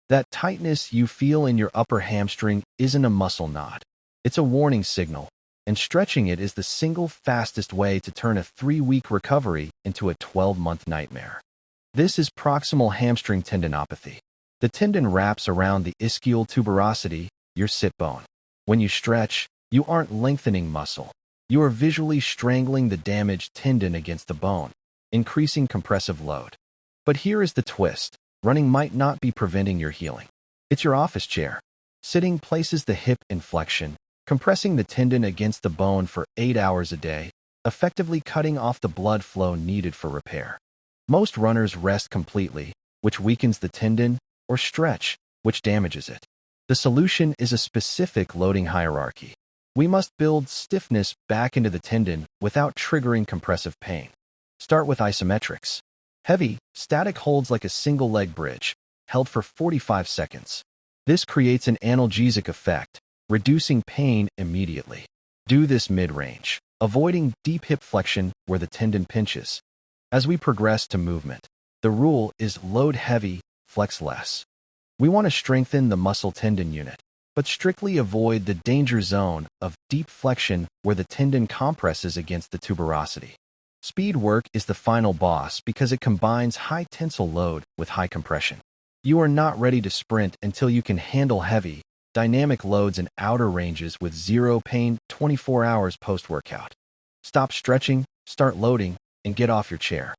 That tightness you feel in your upper hamstring isn't a muscle knot. It's a warning signal, and stretching it is the single fastest way to turn a 3-week recovery into a 12-month nightmare. This is proximal hamstring tendinopathy. The tendon wraps around the ischial tuberosity, your sit bone. When you stretch, you aren't lengthening muscle. You are visually strangling the damaged tendon against the bone, increasing compressive load. But here is the twist. Running might not be preventing your healing. It's your office chair. Sitting places the hip in flexion, compressing the tendon against the bone for 8 hours a day, effectively cutting off the blood flow needed for repair. Most runners rest completely, which weakens the tendon, or stretch, which damages it. The solution is a specific loading hierarchy. We must build stiffness back into the tendon without triggering compressive pain. Start with isometrics. Heavy, static holds like a single leg bridge, held for 45 seconds. This creates an analgesic effect, reducing pain immediately. Do this mid-range, avoiding deep hip flexion where the tendon pinches. As we progress to movement, the rule is load heavy, flex less. We want to strengthen the muscle tendon unit, but strictly avoid the danger zone of deep flexion where the tendon compresses against the tuberosity. Speed work is the final boss because it combines high tensile load with high compression. You are not ready to sprint until you can handle heavy, dynamic loads in outer ranges with zero pain 24 hours post-workout. Stop stretching, start loading, and get off your chair.